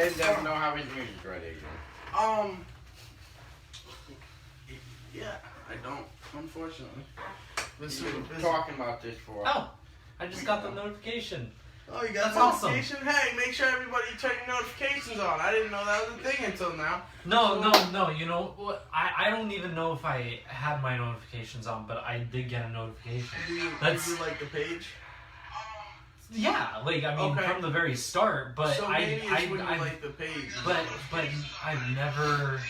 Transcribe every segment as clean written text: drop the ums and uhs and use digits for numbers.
Ted doesn't know how his music's ready again. Yeah, I don't, unfortunately. We've been talking about this for... Oh, I just got the notification. Oh, you got That's a notification? awesome. Hey, make sure everybody turn your notifications on. I didn't know that was a thing until now. No. You know what? I don't even know if I had my notifications on, but I did get a notification. Do you like the page? Yeah, like I mean from the very start, but so maybe it's when you like the page. But I've never.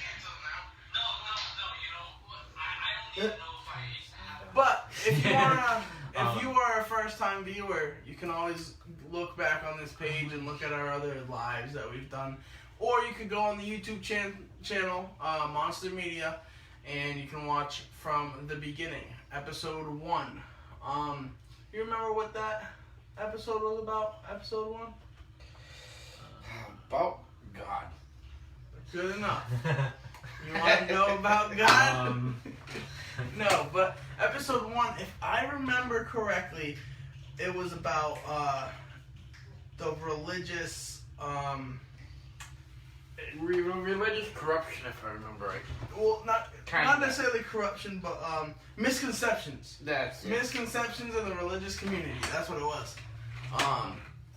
But if you wanna, if you are a first-time viewer, you can always look back on this page and look at our other lives that we've done, or you could go on the YouTube channel Monster Media, and you can watch from the beginning, episode 1. You remember what that episode was about? Episode 1. About God. Good enough. You want to know about God? No, but episode 1, if I remember correctly, it was about the religious religious corruption, if I remember right. Well, not necessarily corruption, but misconceptions. That's it. Misconceptions in the religious community. That's what it was.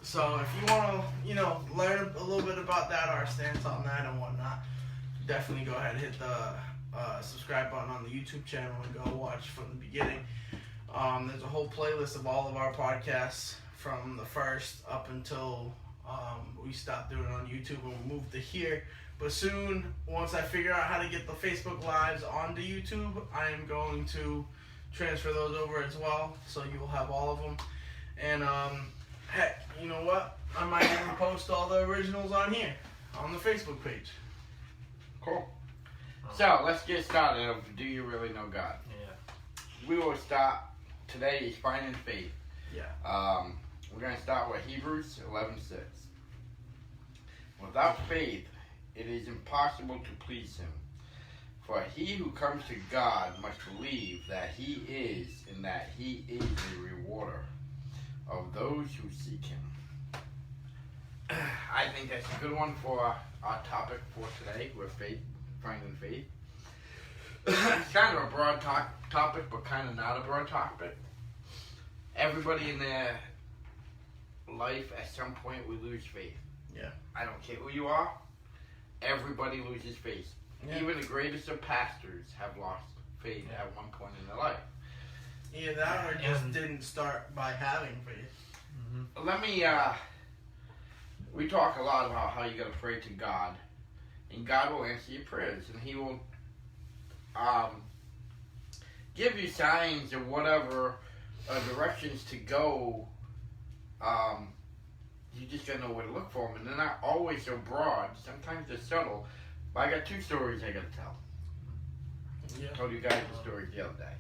So if you want to, learn a little bit about that, our stance on that and whatnot, definitely go ahead and hit the subscribe button on the YouTube channel and go watch from the beginning. There's a whole playlist of all of our podcasts from the first up until we stopped doing it on YouTube and we moved to here. But soon, once I figure out how to get the Facebook Lives onto YouTube, I am going to transfer those over as well, so you'll have all of them. And heck, you know what? I might even post all the originals on here, on the Facebook page. Cool. So, let's get started of Do You Really Know God? Yeah. We will start, today is Finding Faith. Yeah. We're going to start with Hebrews 11:6. Without faith, it is impossible to please Him. For he who comes to God must believe that He is, and that He is a rewarder of those who seek Him. I think that's a good one for our topic for today, with faith, finding faith. It's kind of a broad topic, but kind of not a broad topic. Everybody in their life, at some point, we lose faith. Yeah. I don't care who you are. Everybody loses faith. Yeah. Even the greatest of pastors have lost faith at one point in their life. Either that or just didn't start by having faith. Mm-hmm. Let me, we talk a lot about how you got to pray to God. And God will answer your prayers. And He will give you signs or whatever directions to go. You just got to know where to look for them. And they're not always so broad. Sometimes they're subtle. But I got 2 stories I got to tell. Yeah. I told you guys the stories the other day.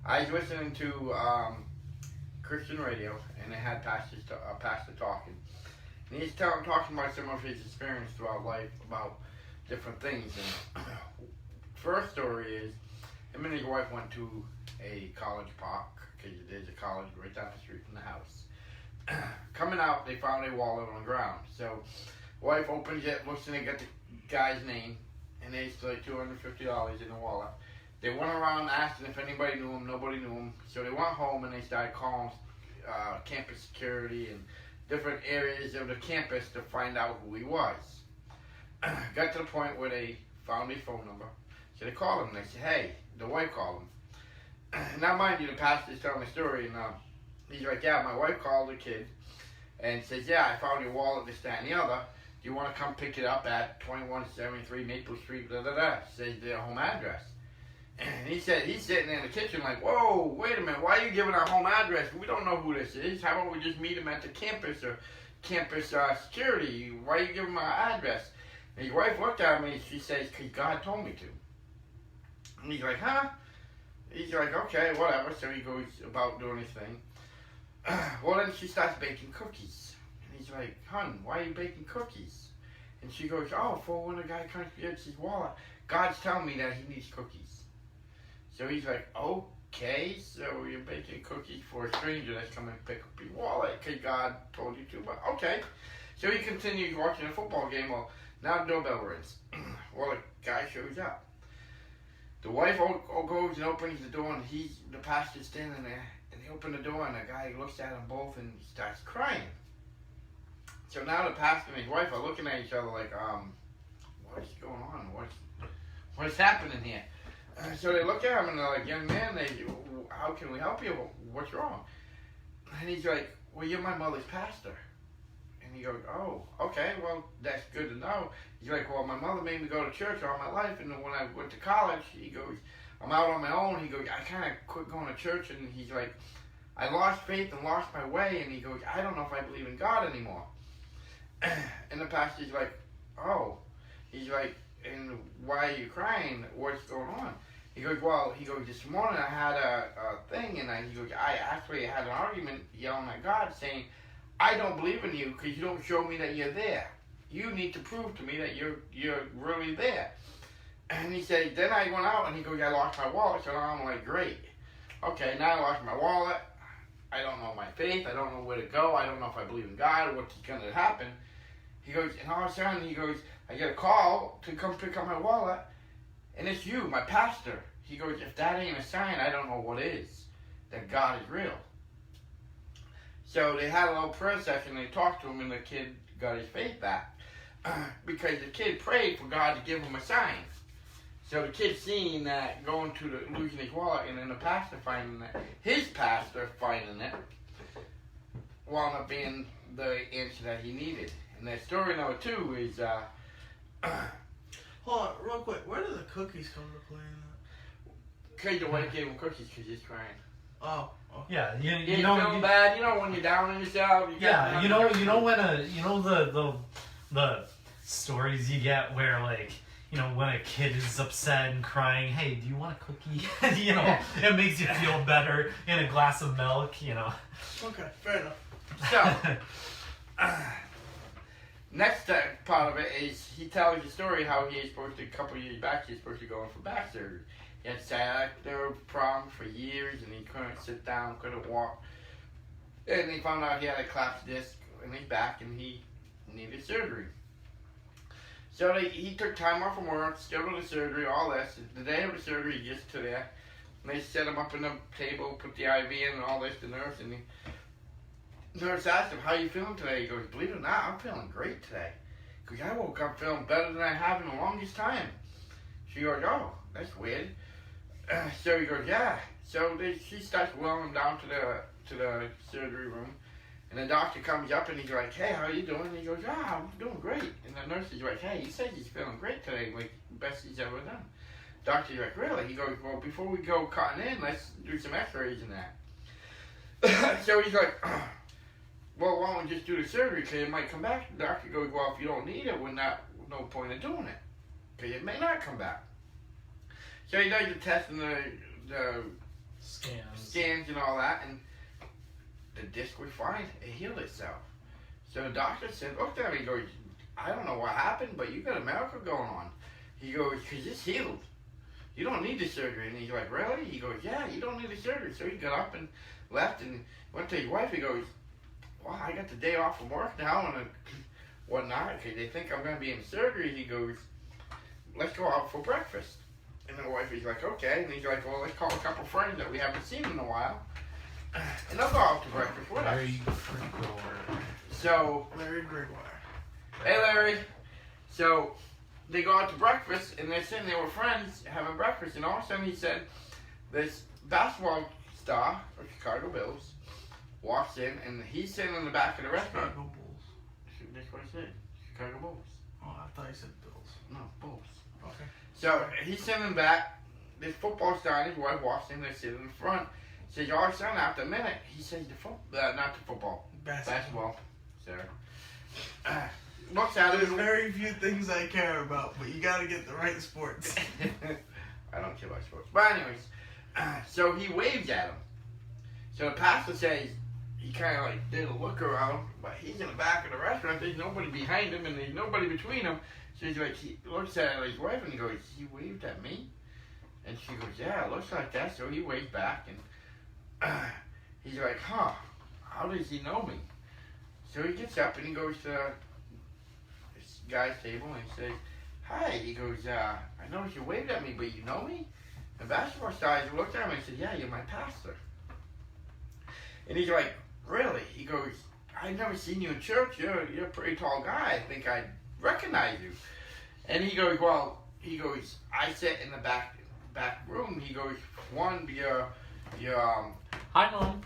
I was listening to Christian radio, and they had a pastor talking. And he's talking about some of his experience throughout life about different things. And first story is, him and his wife went to a college park, because there's a college right down the street from the house. Coming out, they found a wallet on the ground. So, wife opens it, looks in it, got the guy's name, and it's like $250 in the wallet. They went around asking if anybody knew him. Nobody knew him. So they went home and they started calling campus security and different areas of the campus to find out who he was. Got to the point where they found his phone number. So they called him. They said, hey, the wife called him. Now, mind you, the pastor's telling the story, and he's like, yeah, my wife called the kid and says, yeah, I found your wallet, this, that, and the other. Do you want to come pick it up at 2173 Maple Street, blah, blah, blah. Says their home address. And he said, he's sitting in the kitchen like, whoa, wait a minute, why are you giving our home address? We don't know who this is. How about we just meet him at the campus or campus security? Why are you giving him our address? And his wife looked at me and she says, because God told me to. And he's like, huh? He's like, okay, whatever. So he goes about doing his thing. Well, then she starts baking cookies. And he's like, hon, why are you baking cookies? And she goes, oh, for when the guy comes to get his wallet, God's telling me that he needs cookies. So he's like, okay, so you're baking cookies for a stranger that's coming to pick up your wallet because God told you to, but okay. So he continues watching a football game. Well, now the doorbell rings. Well, a guy shows up. The wife goes and opens the door, and the pastor's standing there. And they open the door, and the guy looks at them both and starts crying. So now the pastor and his wife are looking at each other like, what's going on? What's happening here? So they look at him and they're like, young man, how can we help you? What's wrong? And he's like, well, you're my mother's pastor. And he goes, oh, okay, well, that's good to know. He's like, well, my mother made me go to church all my life, and then when I went to college, he goes, I'm out on my own. He goes, I kind of quit going to church, and he's like, I lost faith and lost my way, and he goes, I don't know if I believe in God anymore. And the pastor's like, oh. He's like, and why are you crying? What's going on? He goes, well, this morning I had a thing, and he goes, I actually had an argument yelling at God saying, I don't believe in you because you don't show me that you're there. You need to prove to me that you're really there. And he said, then I went out, and he goes, I lost my wallet. So I'm like, great. Okay, now I lost my wallet. I don't know my faith. I don't know where to go. I don't know if I believe in God or what's going to happen. He goes, and all of a sudden, he goes, I get a call to come pick up my wallet, and it's you, my pastor. He goes, if that ain't a sign, I don't know what is, that God is real. So they had a little prayer session, they talked to him, and the kid got his faith back. Because the kid prayed for God to give him a sign. So the kid seeing that, going to losing his wallet, and then the pastor finding it, his pastor finding it, wound up being the answer that he needed. And that story number 2 is, hold on, real quick. Where do the cookies come to play in that? because the wife gave him cookies because he's crying. Oh. Yeah, You you know, feel bad, when you're down on yourself. yeah, you know when the stories you get where like, when a kid is upset and crying, hey, do you want a cookie? It makes you feel better in a glass of milk, Okay, fair enough. So, next part of it is he tells the story how he is supposed to, a couple of years back, he's supposed to go in for back surgery. He had sciatica problem for years, and he couldn't sit down, couldn't walk. And they found out he had a collapsed disc in his back, and he needed surgery. So he took time off from work, scheduled the surgery, all this. The day of the surgery, he gets to there, and they set him up in the table, put the IV in, and all this, the nurse, and the nurse asked him, how you feeling today? He goes, believe it or not, I'm feeling great today. Because I woke up feeling better than I have in the longest time. She goes, oh, that's weird. So he goes, yeah. So she starts wheeling him down to the surgery room. And the doctor comes up and he's like, hey, how you doing? And he goes, yeah, I'm doing great. And the nurse is like, hey, he says he's feeling great today, like best he's ever done. Doctor's like, really? He goes, well, before we go cutting in, let's do some x-rays and that. So he's like, well, why don't we just do the surgery because it might come back? The doctor goes, well, if you don't need it, no point in doing it because it may not come back. So he does the test and the scans and all that, and the disc was fine. It healed itself. So the doctor said, look at him. He goes, I don't know what happened, but you got a miracle going on. He goes, because it's healed. You don't need the surgery. And he's like, really? He goes, yeah, you don't need the surgery. So he got up and left and went to his wife. He goes, well, I got the day off from work now and whatnot because they think I'm going to be in surgery. He goes, let's go out for breakfast. And the wife is like, okay. And he's like, well, let's call a couple friends that we haven't seen in a while. And they'll go out to breakfast with us. Larry Gregoire. So, Larry Gregoire. hey Larry. So, they go out to breakfast, and they're sitting there with friends having breakfast, and all of a sudden he said, this basketball star of Chicago Bulls walks in, and he's sitting in the back of the restaurant. Chicago Bulls. That's what I said. Chicago Bulls. Oh, I thought you said Bills. No, Bulls. Okay. So, he's sitting in the back. This football star and his wife walks in, they're sitting in the front. Says, all of a sudden, after a minute, he says, not the football. Basketball. Sorry. Looks at There's him. very few things I care about, but you gotta get the right sports. I don't care about sports. But anyways, so he waves at him. So the pastor says, he kind of like did a look around, but he's in the back of the restaurant. There's nobody behind him, and there's nobody between him. So he's like, he looks at his wife, and he goes, he waved at me? And she goes, yeah, it looks like that. So he waves back, and he's like, huh, how does he know me? So he gets up and he goes to this guy's table and he says, "Hi." He goes, "I noticed you waved at me, but you know me?" The basketball star looked at him and said, "Yeah, you're my pastor." And he's like, "Really?" He goes, "I've never seen you in church. You're a pretty tall guy. I think I recognize you." And he goes, "Well," he goes, "I sit in the back room." He goes, "One, your Hi, Mom.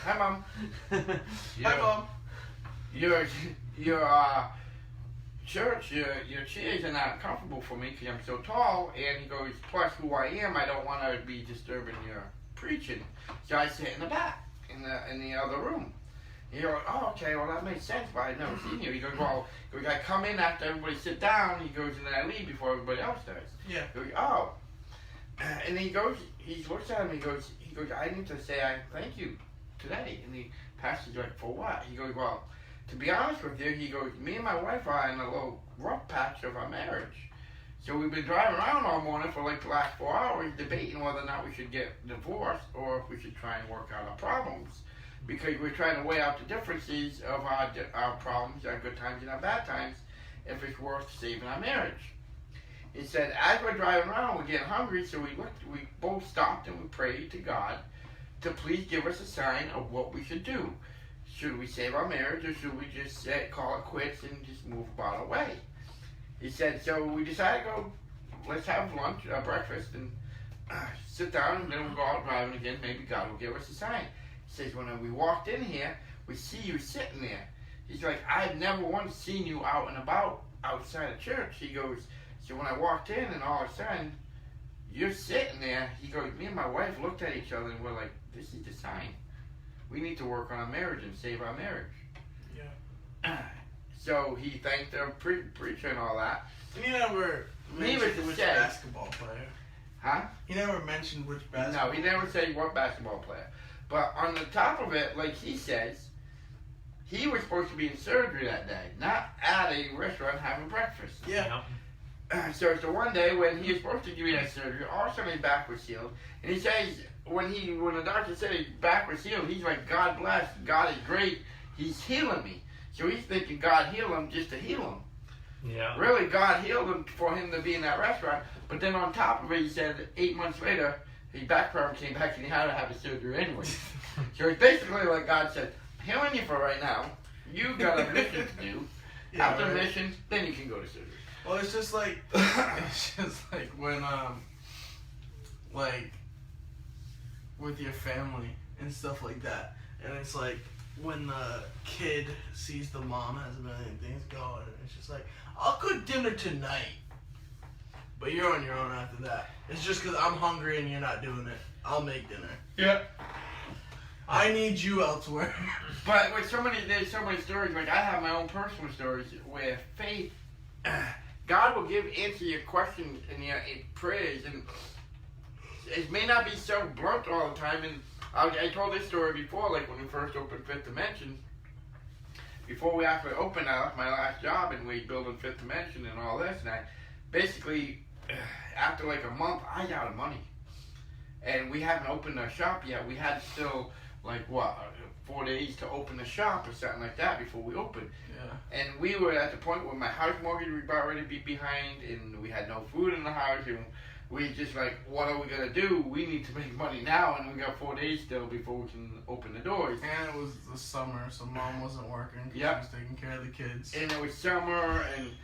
hi, Mom. Hi, Mom. Your church, your chairs are not comfortable for me because I'm so tall." And he goes, "Plus, who I am, I don't want to be disturbing your preaching, so I sit in the back, in the other room." You go, "Oh, okay, well that makes sense, but I've never seen you." He goes, "Well," he goes, "I come in after everybody sit down." He goes, "And then I leave before everybody else does." Yeah. He goes, "Oh," and he goes, he looks at him. He goes, "I need to say I thank you today." And the pastor's like, "For what?" He goes, "Well, to be honest with you," he goes, "me and my wife are in a little rough patch of our marriage. So we've been driving around all morning for like the last 4 hours debating whether or not we should get divorced or if we should try and work out our problems. Because we're trying to weigh out the differences of our problems, our good times and our bad times, if it's worth saving our marriage." He said, "As we're driving around, we're getting hungry, so we both stopped and we prayed to God to please give us a sign of what we should do. Should we save our marriage or should we just call it quits and just move about our way?" He said, "So we decided to go, let's have lunch, breakfast, and sit down, and then we'll go out driving again. Maybe God will give us a sign." He says, "When we walked in here, we see you sitting there." He's like, "I've never once seen you out and about outside of church." He goes, "So when I walked in and all of a sudden, you're sitting there," he goes, "me and my wife looked at each other and we're like, this is the sign. We need to work on our marriage and save our marriage." Yeah. So he thanked the preacher and all that. And he never mentioned which say. basketball player. Huh? He never mentioned which basketball No, he never said what basketball player. But on the top of it, like he says, he was supposed to be in surgery that day, not at a restaurant having breakfast. Yeah. So one day when he was supposed to give that surgery, all of a sudden his back was healed. And he says when the doctor said his back was healed, he's like, "God bless, God is great, he's healing me." So he's thinking God healed him just to heal him. Yeah. Really, God healed him for him to be in that restaurant. But then on top of it, he said 8 months later, his back problem came back and he had to have a surgery anyway. So it's basically like God said, "I'm healing you for right now. You got a mission to do. Yeah, After right. mission, then you can go to surgery." Well, it's just like when like with your family and stuff like that, and it's like when the kid sees the mom has a million things going, and it's just like, "I'll cook dinner tonight," but you're on your own after that. It's just because I'm hungry and you're not doing it. I'll make dinner. Yeah. I need you elsewhere. But with there's so many stories. Like I have my own personal stories where faith, God will answer your questions and your prayers, and it may not be so blunt all the time. And I told this story before, like when we first opened Fifth Dimension. Before we actually opened, I left my last job and we built in Fifth Dimension and all this, and I basically after like a month, I got out of money, and we haven't opened our shop yet. We had still like 4 days to open the shop or something like that before we opened. Yeah. And we were at the point where my house mortgage was about ready to be behind, and we had no food in the house, and we just like, what are we gonna do? We need to make money now, and we got 4 days still before we can open the doors. And it was the summer, so mom wasn't working. 'Cause Yep. She was taking care of the kids. And it was summer, and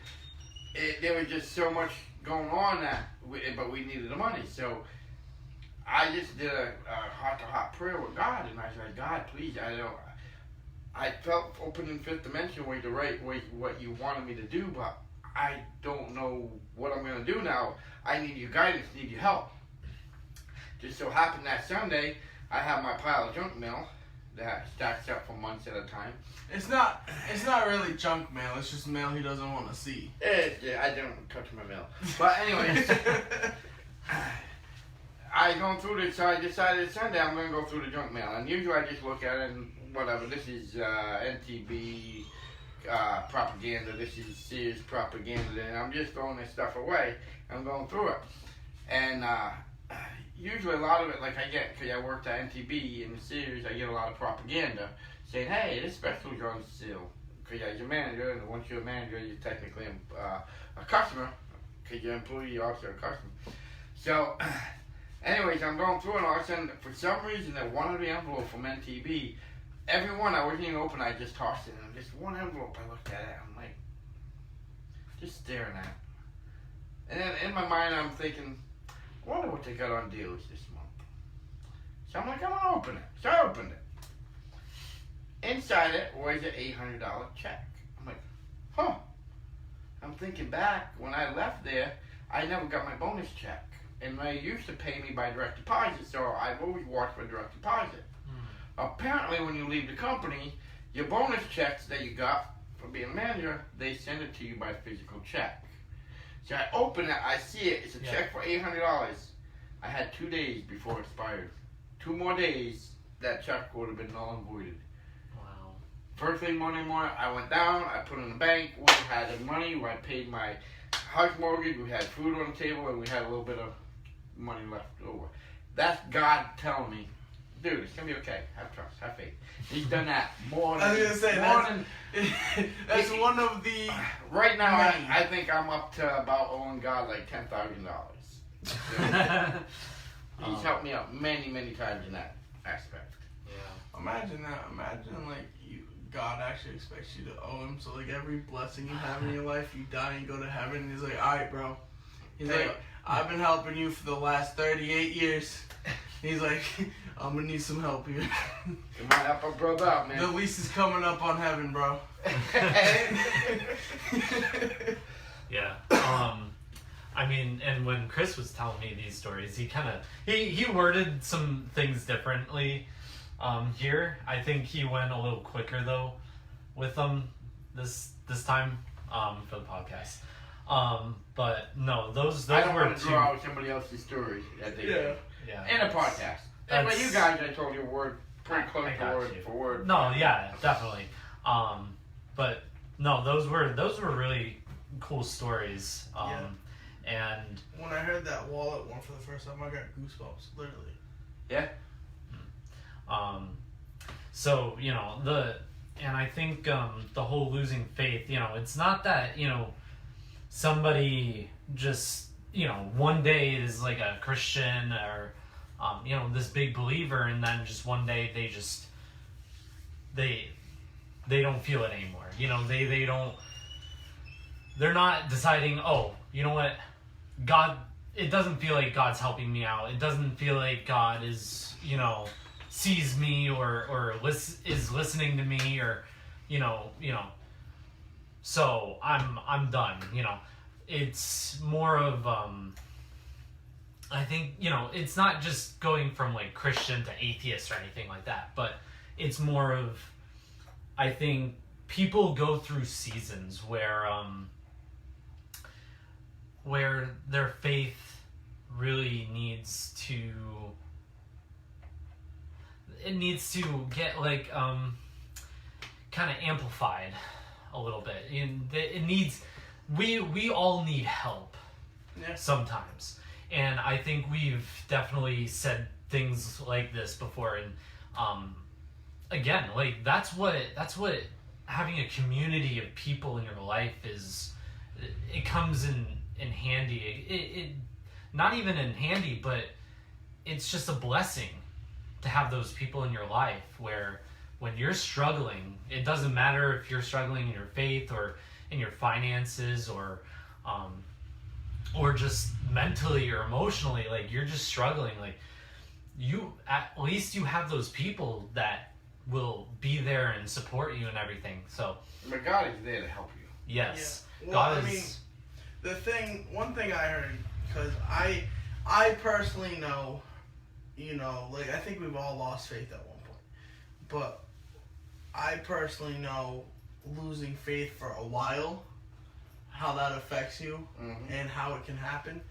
there was just so much going on but we needed the money. So I just did a heart-to-heart prayer with God, and I said, "God, please, I felt opening Fifth Dimension was the right way, what you wanted me to do, but I don't know what I'm going to do now. I need your guidance, need your help." Just so happened that Sunday, I have my pile of junk mail that stacks up for months at a time. It's not really junk mail. It's just mail he doesn't want to see. Yeah, I don't touch my mail. But anyways, I go through this, so I decided Sunday I'm going to go through the junk mail. And usually I just look at it and whatever, this is NTB propaganda, this is Sears propaganda, and I'm just throwing this stuff away. I'm going through it. And usually a lot of it, like I get, because I worked at NTB and Sears, I get a lot of propaganda. saying, hey, this special's on sale. Because as your manager, and once you're a manager, you're technically a customer. Because you're an employee, you're also a customer. So, anyways, I'm going through and all of a sudden, for some reason, that one of the envelopes from NTB, every one I wasn't even open, I just tossed it. And just one envelope, I looked at it, I'm like, just staring at it. And then in my mind, I'm thinking, I wonder what they got on deals this month. So I'm like, I'm gonna open it. So I opened it. Inside it was an $800 check. I'm like, huh. I'm thinking back, when I left there, I never got my bonus check. And they used to pay me by direct deposit, so I've always watched for direct deposit. Apparently, when you leave the company, your bonus checks that you got for being a manager, they send it to you by physical check. So I open it, I see it, it's a check for $800. I had 2 days before it expired. 2 more days, that check would have been null and voided. Wow. First thing Monday morning, I went down, I put it in the bank, we had the money, I paid my house mortgage, we had food on the table, and we had a little bit of money left over. That's God telling me, dude, it's gonna be okay. Have trust, have faith. He's done that more than. I was gonna say that's one of the. Right now, I think I'm up to about owing God like $10,000. He's helped me out many, many times in that aspect. Yeah. Imagine that. Imagine like God actually expects you to owe him. So like every blessing you have in your life, you die and go to heaven. And he's like, all right, bro. He's like, I've been helping you for the last 38 years. He's like, I'm gonna need some help here. You might help a brother out, man. The lease is coming up on heaven, bro. Yeah. I mean, and when Chris was telling me these stories, he kind of he worded some things differently. Here, I think he went a little quicker though with them this time for the podcast. But no, those I don't were want to draw out somebody else's story that they did. Yeah. In a podcast. And like you guys, I told you word pretty close to word for word. No, yeah, definitely. But no, those were really cool stories. And when I heard that wallet one for the first time, I got goosebumps, literally. Yeah. So and I think the whole losing faith, it's not that somebody just one day is like a Christian or this big believer, and then just one day they don't feel it anymore. They're not deciding, oh, you know what, God, it doesn't feel like God's helping me out. It doesn't feel like God is sees me or is listening to me, or so I'm done. It's more of I think it's not just going from like Christian to atheist or anything like that, but it's more of, I think people go through seasons where their faith really needs to get like kind of amplified a little bit. It needs, we all need help sometimes, and I think we've definitely said things like this before. And again, like that's what having a community of people in your life is. It comes in handy. It not even in handy, but it's just a blessing to have those people in your life where when you're struggling, it doesn't matter if you're struggling in your faith or in your finances or just mentally or emotionally, like you're just struggling, like you at least you have those people that will be there and support you and everything. So but God is there to help you. Yes. Yeah. Well, God I is mean, one thing I heard, because I personally know, like I think we've all lost faith at one point, but I personally know losing faith for a while, how that affects you and how it can happen.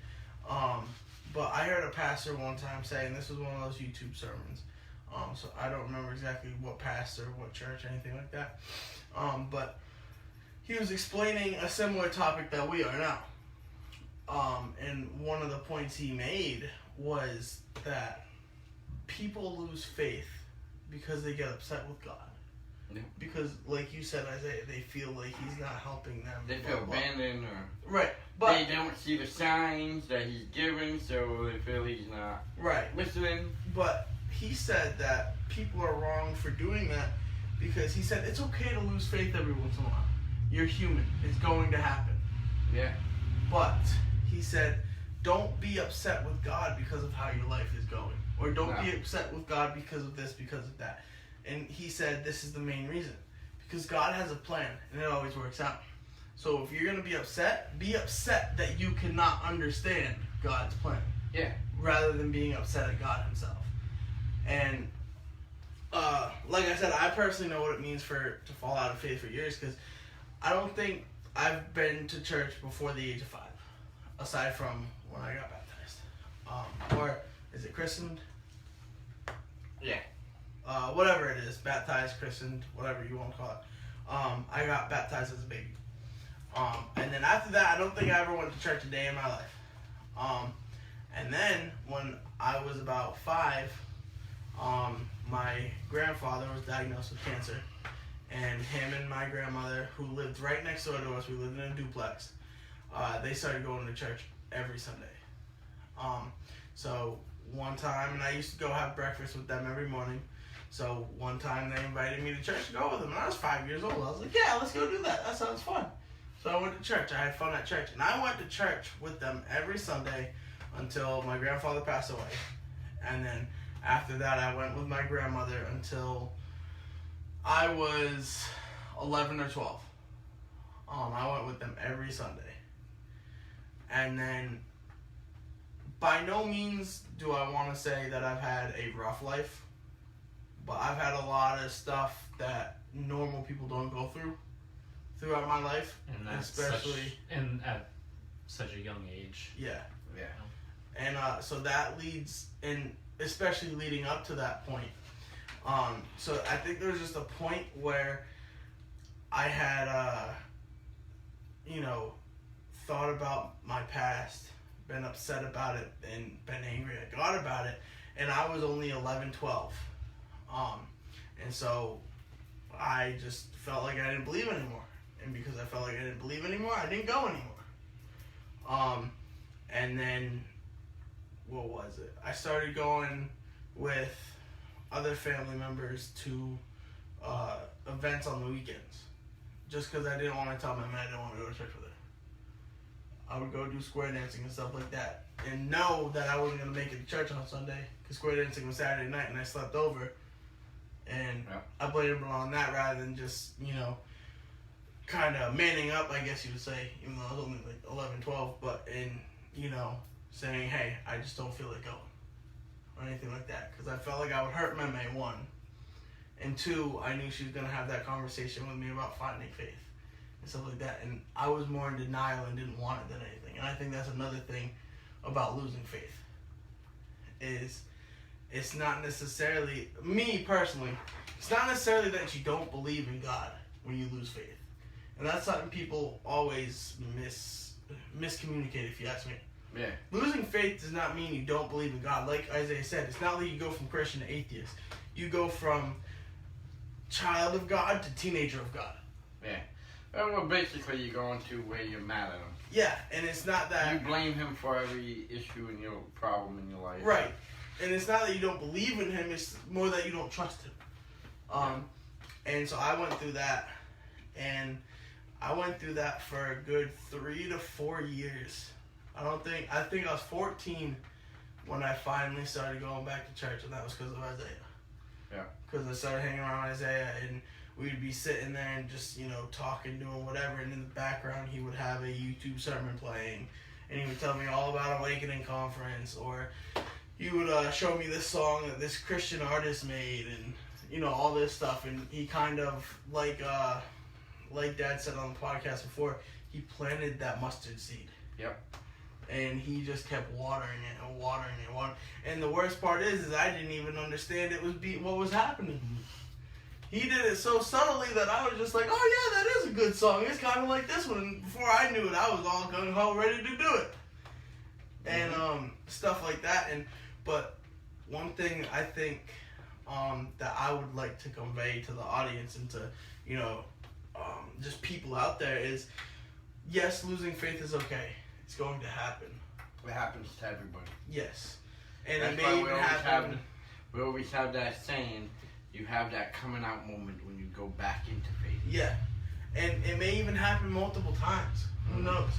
But I heard a pastor one time saying, this was one of those YouTube sermons, so I don't remember exactly what pastor, what church, anything like that, but he was explaining a similar topic that we are now. And one of the points he made was that people lose faith because they get upset with God. Yeah. Because, like you said, Isaiah, they feel like he's not helping them. They feel abandoned, or right, but they don't see the signs that he's giving, so they feel he's not right. listening. But he said that people are wrong for doing that because he said it's okay to lose faith every once in a while. You're human. It's going to happen. Yeah. But he said, don't be upset with God because of how your life is going. Or don't be upset with God because of this, because of that. And he said this is the main reason. Because God has a plan, and it always works out. So if you're going to be upset that you cannot understand God's plan. Yeah. Rather than being upset at God himself. And like I said, I personally know what it means to fall out of faith for years, because I don't think I've been to church before the age of 5, aside from when I got baptized. Or is it christened? Yeah. Whatever it is, baptized, christened, whatever you want to call it. I got baptized as a baby. And then after that, I don't think I ever went to church a day in my life. And then when I was about 5, my grandfather was diagnosed with cancer. And him and my grandmother, who lived right next door to us, we lived in a duplex, they started going to church every Sunday. So one time, and I used to go have breakfast with them every morning. So one time they invited me to church to go with them, and I was 5 years old. I was like, yeah, let's go do that. That sounds fun. So I went to church. I had fun at church. And I went to church with them every Sunday until my grandfather passed away. And then after that, I went with my grandmother until I was 11 or 12. I went with them every Sunday. And then, by no means do I want to say that I've had a rough life, but I've had a lot of stuff that normal people don't go through throughout my life, and that's especially at such a young age. Yeah. Yeah. And so that leads, and especially leading up to that point. So I think there was just a point where I had, thought about my past, been upset about it, and been angry at God about it, and I was only 11, 12. And so I just felt like I didn't believe anymore. And because I felt like I didn't believe anymore, I didn't go anymore. And then, what was it? I started going with other family members to events on the weekends. Just because I didn't want to tell my mom I didn't want to go to church with her. I would go do square dancing and stuff like that. And know that I wasn't going to make it to church on Sunday. Because square dancing was Saturday night and I slept over. And I blamed it on that rather than just, kind of manning up, I guess you would say. Even though I was only like 11, 12. But saying, hey, I just don't feel like going. Or anything like that. Because I felt like I would hurt my May, 1. And 2, I knew she was going to have that conversation with me about finding faith. And stuff like that. And I was more in denial and didn't want it than anything. And I think that's another thing about losing faith. Is it's not necessarily, me personally, it's not necessarily that you don't believe in God when you lose faith. And that's something people always miscommunicate, if you ask me. Yeah. Losing faith does not mean you don't believe in God. Like Isaiah said, it's not like you go from Christian to atheist. You go from child of God to teenager of God. Yeah. Well, basically, you're going to where you're mad at him. Yeah, and it's not that... You blame him for every issue and your problem in your life. Right. And it's not that you don't believe in him, it's more that you don't trust him. And so I went through that, and I went through that for a good 3 to 4 years. I think I was 14 when I finally started going back to church, and that was because of Isaiah. Yeah. Because I started hanging around Isaiah, and we'd be sitting there and just, talking, doing whatever, and in the background he would have a YouTube sermon playing, and he would tell me all about Awakening Conference, or he would show me this song that this Christian artist made, and, all this stuff, and he kind of, like Dad said on the podcast before, he planted that mustard seed. Yep. And he just kept watering it and watering it and watering it. And the worst part is I didn't even understand what was happening. He did it so subtly that I was just like, oh yeah, that is a good song. It's kind of like this one. And before I knew it, I was all gung-ho ready to do it. And stuff like that. But one thing I think that I would like to convey to the audience and to, you know, just people out there is, yes, losing faith is okay. It's going to happen. It happens to everybody. Yes. And That's it why may even happen. we always have that saying, you have that coming out moment when you go back into faith. Yeah. And it may even happen multiple times. Who knows?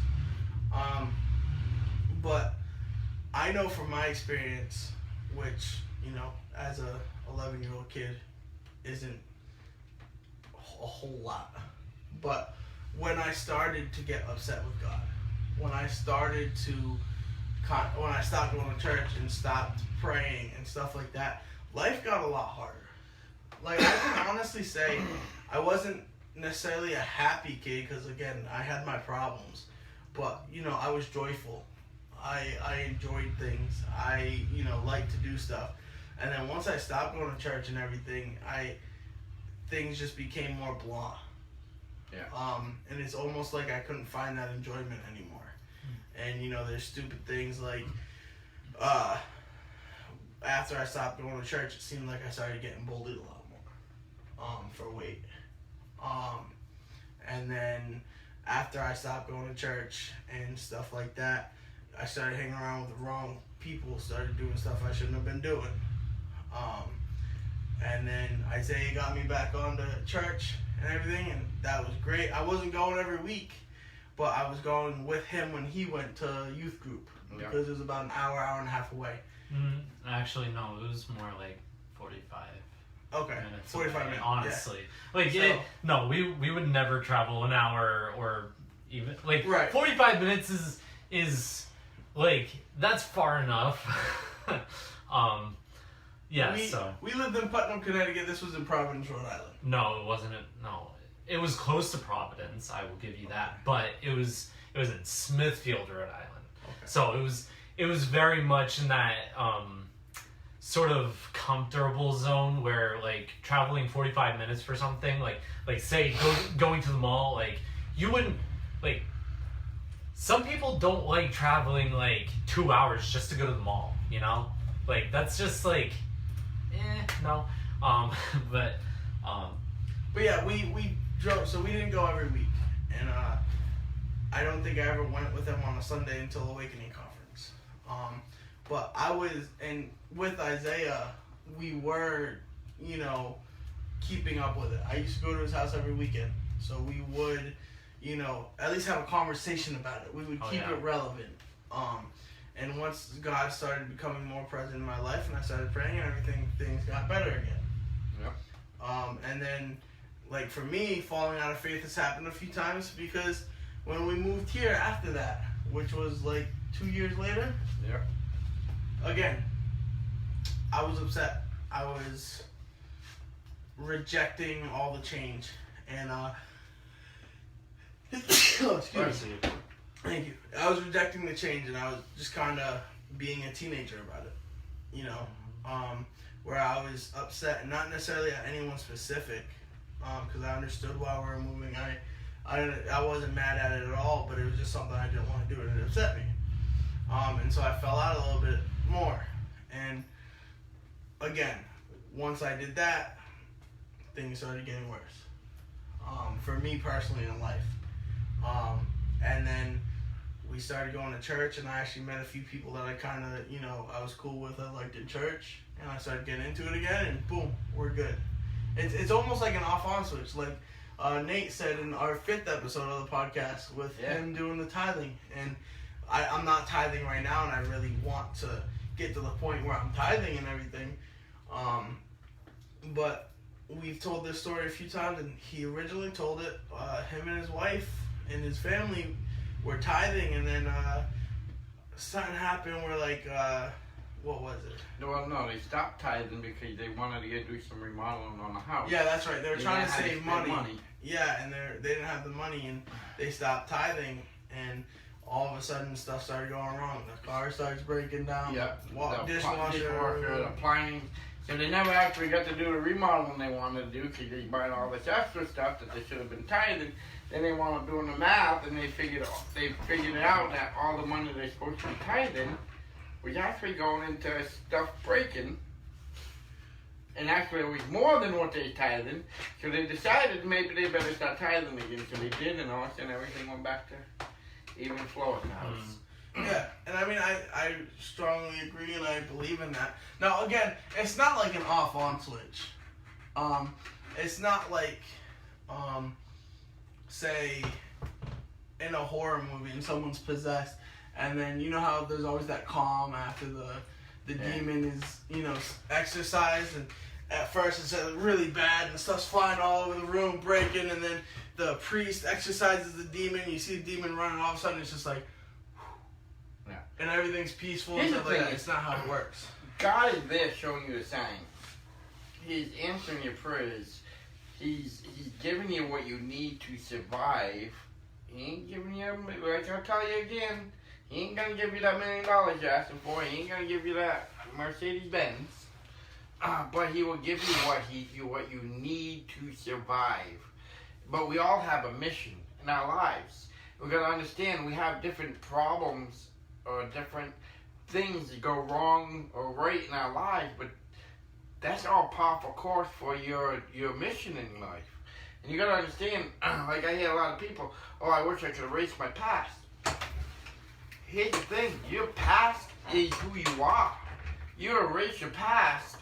But I know from my experience, which, you know, as a 11-year-old kid isn't a whole lot. But when I started to get upset with God, when I started to, when I stopped going to church and stopped praying and stuff like that, life got a lot harder. Like, I can honestly say I wasn't necessarily a happy kid because, again, I had my problems. But, you know, I was joyful. I enjoyed things. I, you know, liked to do stuff. And then once I stopped going to church and everything, things just became more blah. Yeah. And it's almost like I couldn't find that enjoyment anymore. And, you know, there's stupid things like, after I stopped going to church, it seemed like I started getting bullied a lot more, for weight. And then after I stopped going to church and stuff like that, I started hanging around with the wrong people, started doing stuff I shouldn't have been doing. And then Isaiah got me back onto church and everything, and that was great. I wasn't going every week, but I was going with him when he went to youth group, because it was about an hour and a half away. Actually, no, it was more like 45. Okay, minutes 45 away, minutes. honestly. Yeah. Like, So, no, we would never travel an hour or even, like, right. 45 minutes is like, that's far enough. Yeah, we lived in Putnam, Connecticut. This was in Providence, Rhode Island. No, it wasn't. No, it was close to Providence. I will give you that, but it was in Smithfield, Rhode Island. Okay. So it was very much in that sort of comfortable zone where, like, traveling 45 minutes for something, like say going to the mall, like, you wouldn't, like, some people don't like traveling like 2 hours just to go to the mall, you know, like, that's just like, no. But yeah, we drove, so we didn't go every week, and I don't think I ever went with them on a Sunday until Awakening Conference. But I was, and with Isaiah, we were, you know, keeping up with it. I used to go to his house every weekend, so we would, you know, at least have a conversation about it. We would keep it relevant. And once God started becoming more present in my life and I started praying and everything, things got better again. Yep. And then, like, for me, falling out of faith has happened a few times because when we moved here after that, which was like 2 years later, again, I was upset. I was rejecting all the change. And, excuse me. Thank you. I was rejecting the change, and I was just kind of being a teenager about it, you know, where I was upset, and not necessarily at anyone specific, because I understood why we were moving. I wasn't mad at it at all, but it was just something I didn't want to do, and it upset me. And so I fell out a little bit more. And again, once I did that, things started getting worse. For me personally in life. And then we started going to church, and I actually met a few people that I kind of, you know, I was cool with. I liked in church, and I started getting into it again, and boom, we're good. It's almost like an off-on switch, like Nate said in our 5th episode of the podcast with him doing the tithing. And I'm not tithing right now, and I really want to get to the point where I'm tithing and everything. But we've told this story a few times, and he originally told it, him and his wife and his family were tithing, and then something happened where, like, what was it? No, they stopped tithing because they wanted to do some remodeling on the house. Yeah, that's right. They were trying to save money. money. Yeah, and they didn't have the money, and they stopped tithing, and all of a sudden stuff started going wrong. The car starts breaking down. Yep. The dishwasher, the appliance. So they never actually got to do the remodeling they wanted to do because they bought all this extra stuff that they should have been tithing. Then they wound up doing the math, and they figured it out that all the money they're supposed to be tithing was actually going into stuff breaking And actually it was more than what they tithing. So they decided maybe they better start tithing again. So they did, and all of a sudden everything went back to even flow in the house. Yeah, and I mean, I strongly agree, and I believe in that. Now, again, it's not like an off-on switch. It's not like, say, in a horror movie and someone's possessed, and then you know how there's always that calm after the demon is, you know, exorcised, and at first it's really bad, and stuff's flying all over the room, breaking, and then the priest exorcises the demon, you see the demon running, all of a sudden it's just like, yeah. And everything's peaceful Here's and stuff the like thing. that. It's not how it works. God is there showing you a sign. He's answering your prayers. He's giving you what you need to survive. He ain't giving you, like I'll tell you again, he ain't gonna give you that $1 million you're asking for. He ain't gonna give you that Mercedes Benz. But he will give you what you need to survive. But we all have a mission in our lives. We're gonna understand we have different problems or different things that go wrong or right in our lives, but that's all par for course for your mission in life. And you gotta understand, like I hear a lot of people, oh, I wish I could erase my past. Here's the thing, your past is who you are. You erase your past,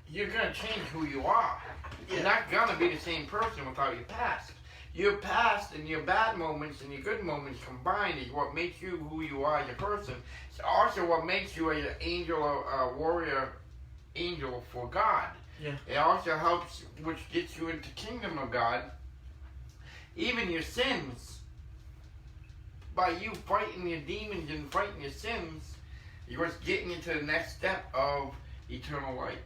you're gonna change who you are. You're not gonna be the same person without your past. Your past and your bad moments and your good moments combined is what makes you who you are as a person. It's also what makes you an angel, a warrior angel for God. Yeah. It also helps, which gets you into kingdom of God. Even your sins, by you fighting your demons and fighting your sins, you're just getting into the next step of eternal life.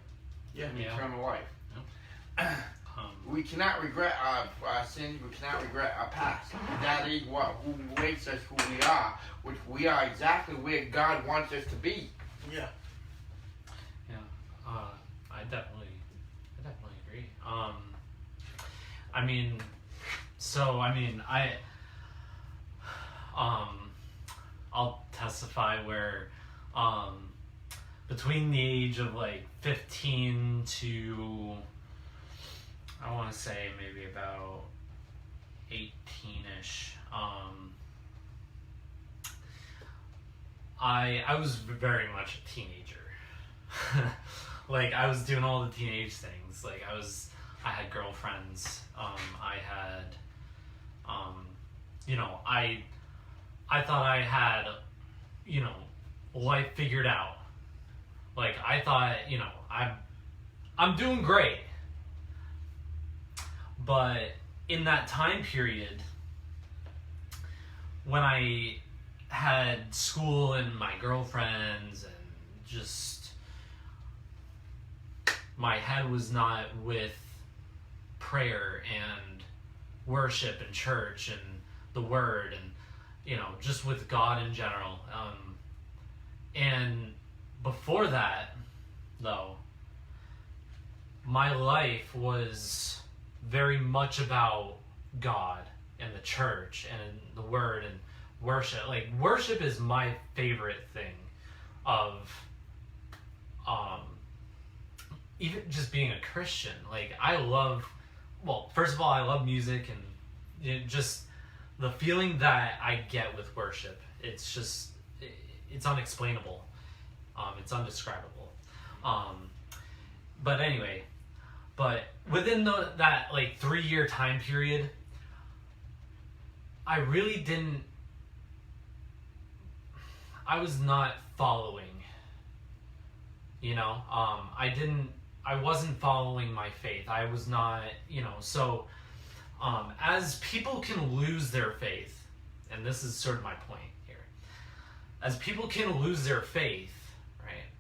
Yeah. Eternal life. Yeah. We cannot regret our sins. We cannot regret our past. That is who makes us who we are, which we are exactly where God wants us to be. Yeah. Yeah. I definitely agree. I'll testify where, between the age of like 15 to, I want to say maybe about 18-ish, I was very much a teenager. Like, I was doing all the teenage things. Like, I had girlfriends. I had, I thought I had, life figured out. Like, I thought, I'm doing great. But in that time period, when I had school and my girlfriends and just my head was not with prayer and worship and church and the word and just with God in general, and before that though, my life was very much about God and the church and the word and worship. Like, worship is my favorite thing of even just being a Christian. Like, first of all, I love music and just the feeling that I get with worship. It's just, it's unexplainable. It's undescribable. But anyway, within that like 3-year time period, I was not following, I wasn't following my faith. I was not, so, as people can lose their faith, and this is sort of my point here, as people can lose their faith, right,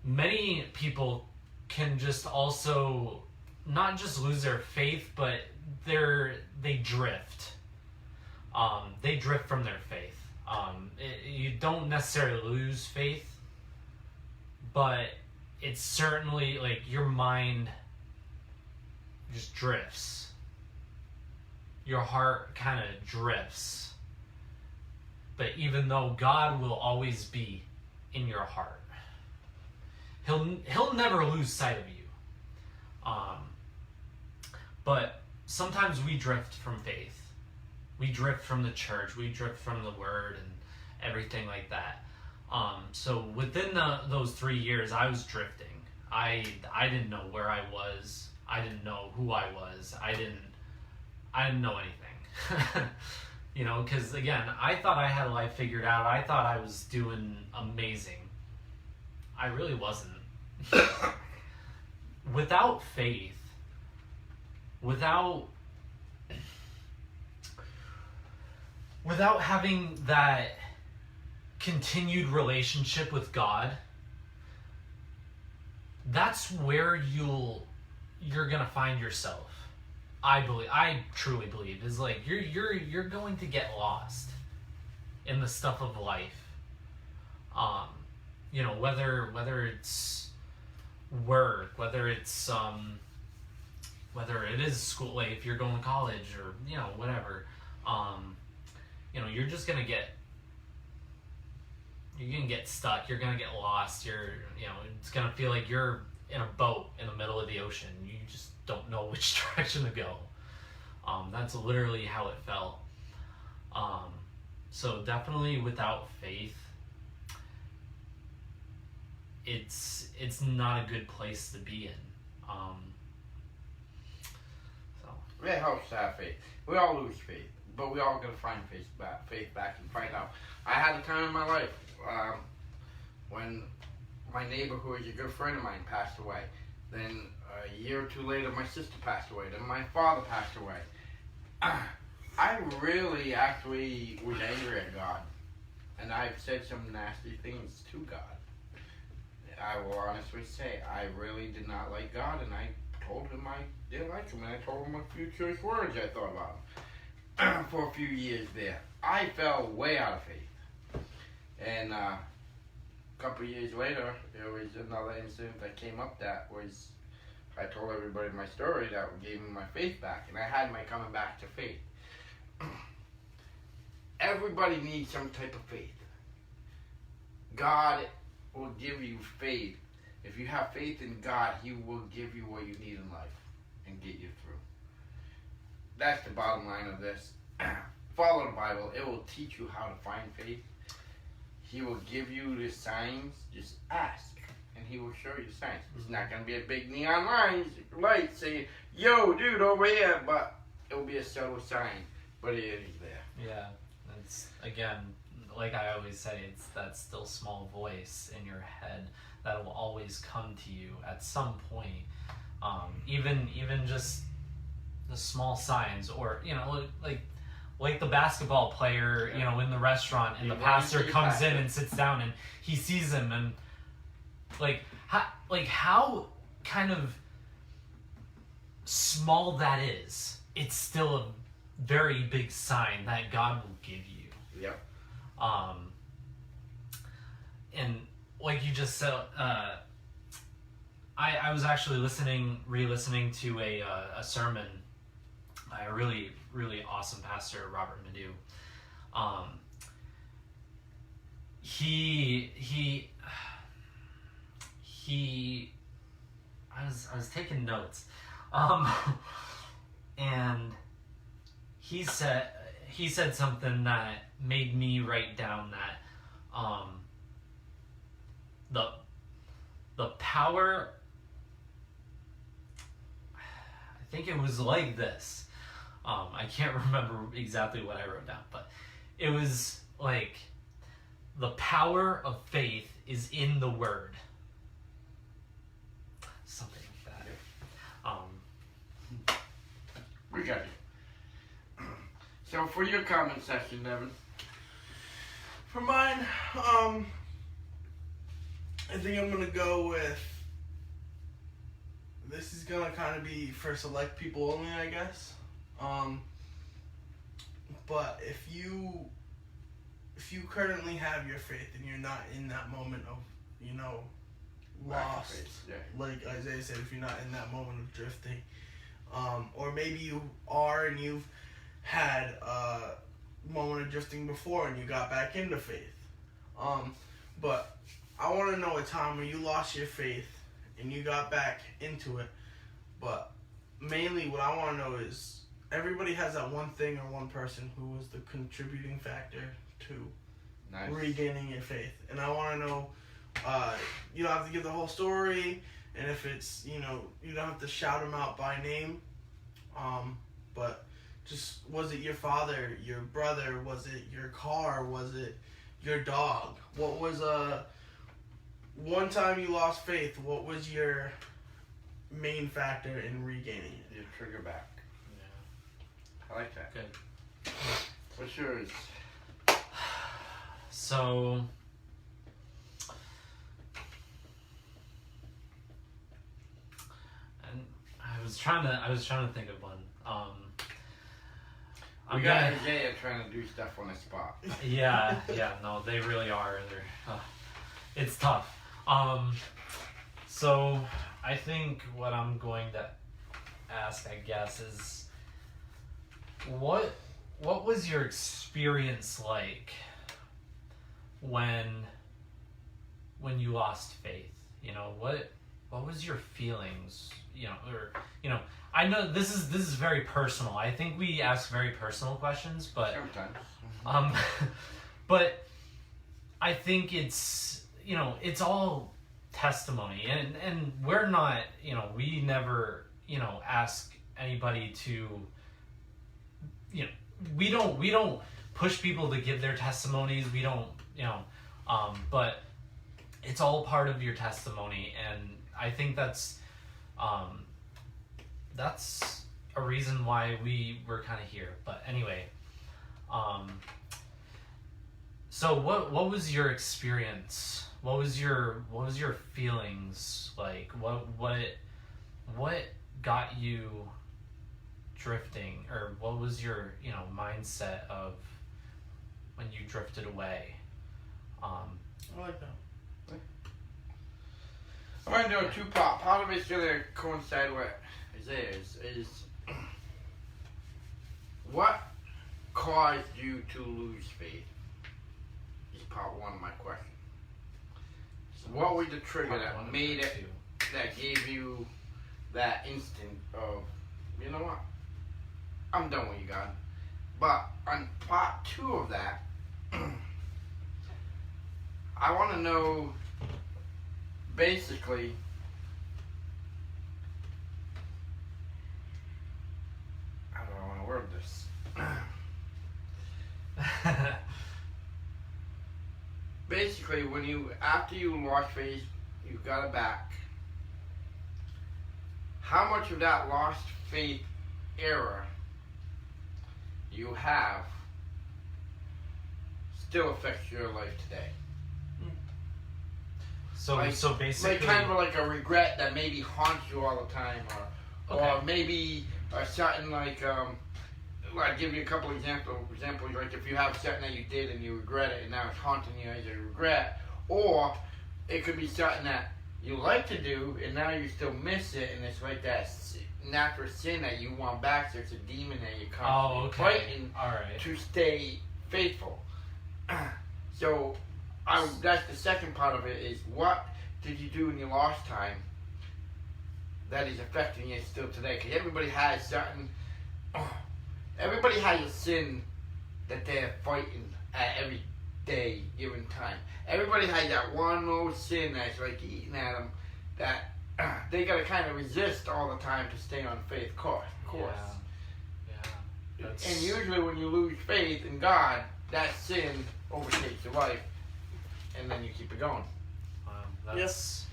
many people can just also not just lose their faith, but they drift. They drift from their faith. You don't necessarily lose faith, but it's certainly like your mind just drifts. Your heart kind of drifts. But even though God will always be in your heart, he'll never lose sight of you. But sometimes we drift from faith. We drift from the church. We drift from the word and everything like that. So within those 3 years, I was drifting. I didn't know where I was. I didn't know who I was. I didn't know anything. You know, because again, I thought I had life figured out. I thought I was doing amazing. I really wasn't. Without faith, without having that continued relationship with God, that's where you're gonna find yourself. I truly believe is like you're going to get lost in the stuff of life. You know, whether it's work, whether it's whether it is school, like if you're going to college or you know whatever, you know, you're just gonna get stuck. You're gonna get lost. You know, it's gonna feel like you're in a boat in the middle of the ocean. You just don't know which direction to go. That's literally how it felt. So definitely without faith, it's not a good place to be in. So It helps to have faith. We all lose faith, but we all gotta find faith back and find out. I had a time in my life when my neighbor, who was a good friend of mine, passed away. Then a year or two later, my sister passed away. Then my father passed away. I really actually was angry at God, and I've said some nasty things to God. I will honestly say I really did not like God, and I told him I didn't like him, and I told him a few choice words I thought about him for a few years there. I fell way out of faith, and a couple years later, there was another incident that came up that was, I told everybody my story that gave me my faith back, and I had my coming back to faith. Everybody needs some type of faith. God will give you faith. If you have faith in God, He will give you what you need in life and get you through. That's the bottom line of this. Follow the Bible. It will teach you how to find faith. He will give you the signs. Just ask, and He will show you the signs. It's not going to be a big neon light saying, yo, dude, over here, but it will be a subtle sign, but it is there. yeah, it's again, like I always say, it's that still small voice in your head that will always come to you at some point. Even just the small signs, or you know, like the basketball player, you know, in the restaurant, and the pastor comes in and sits down, and he sees him, and how kind of small that is, it's still a very big sign that God will give you. Yep. And like you just said, I was actually re-listening to a sermon by a really, really awesome pastor, Robert Madu. I was taking notes, and he said something that made me write down that the power, I think it was like this. I can't remember exactly what I wrote down, but it was like the power of faith is in the word. Something like that. We got you. So for your comment section, Devin. For mine, I think I'm gonna go with. This is gonna kind of be for select people only, I guess. But if you currently have your faith and you're not in that moment of, you know, lost, Yeah. like Isaiah said, if you're not in that moment of drifting, or maybe you are and you've had a moment of drifting before and you got back into faith, but I want to know a time where you lost your faith and you got back into it. But mainly what I want to know is everybody has that one thing or one person who was the contributing factor to regaining your faith. And I want to know, you don't have to give the whole story, and if it's, you don't have to shout them out by name, but just, was it your father, your brother, was it your car, was it your dog? What was one time you lost faith, what was your main factor in regaining it? Your trigger back. Yeah. I like that. Good. What's yours? So, and I was trying to think of one. We got Isaiah trying to do stuff on the spot. Yeah, no, they really are. It's tough. So I think what I'm going to ask, I guess, is what was your experience like when you lost faith? What was your feelings? I know this is very personal. I think we ask very personal questions, but sometimes. but I think it's all testimony, and we're not, we never, ask anybody to, we don't push people to give their testimonies. We don't, but it's all part of your testimony, and I think that's a reason why we were kind of here. But anyway, so what was your experience? What was your feelings like? What got you drifting, or what was your mindset of when you drifted away? I like that. I'm going to do a two-part. Part of it's going to coincide with Isaiah's. Is what caused you to lose faith? Is part one of my question. So what was the trigger that made it, that gave you that instant of, you know what, I'm done with you, God. But on part two of that, I want to know, basically, how do I want to word this? Basically, after you lost faith, you got it back. How much of that lost faith error you have still affects your life today? So basically, like kind of like a regret that maybe haunts you all the time, or maybe something like I'll give you a couple examples. Like if you have something that you did and you regret it, and now it's haunting you as a regret, or it could be something that you like to do and now you still miss it, and it's like that natural sin that you want back. So it's a demon that you're constantly fighting to stay faithful. So that's the second part of it, is what did you do in your lost time that is affecting you still today? Because everybody has something. Everybody has a sin that they're fighting at every day, given time. Everybody has that one little sin that's like eating at them, that they gotta kind of resist all the time to stay on faith course. Yeah. And usually when you lose faith in God, that sin overtakes your life, and then you keep it going. That's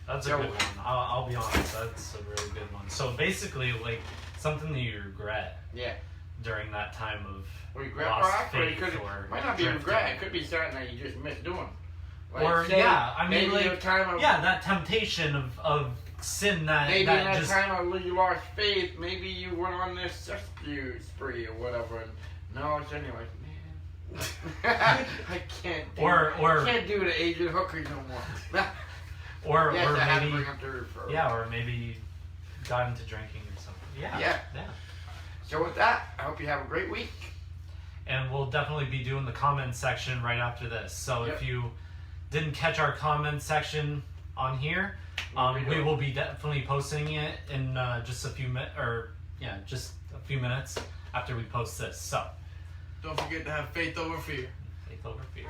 a good one. I'll be honest, that's a really good one. So basically, like, something that you regret. Yeah. During that time of regret, lost faith, or might not be regret. It could be something that you just miss doing. Like or that temptation of sin that maybe that in that just, time of you lost faith, maybe you went on this sex spree or whatever. And now it's anyway. Man, I can't do the Asian hookers no more. or yes, maybe or maybe got into drinking or something. Yeah. So with that, I hope you have a great week. And we'll definitely be doing the comment section right after this. So didn't catch our comment section on here, we will be definitely posting it in just a few minutes after we post this. So don't forget to have faith over fear. faith over fear.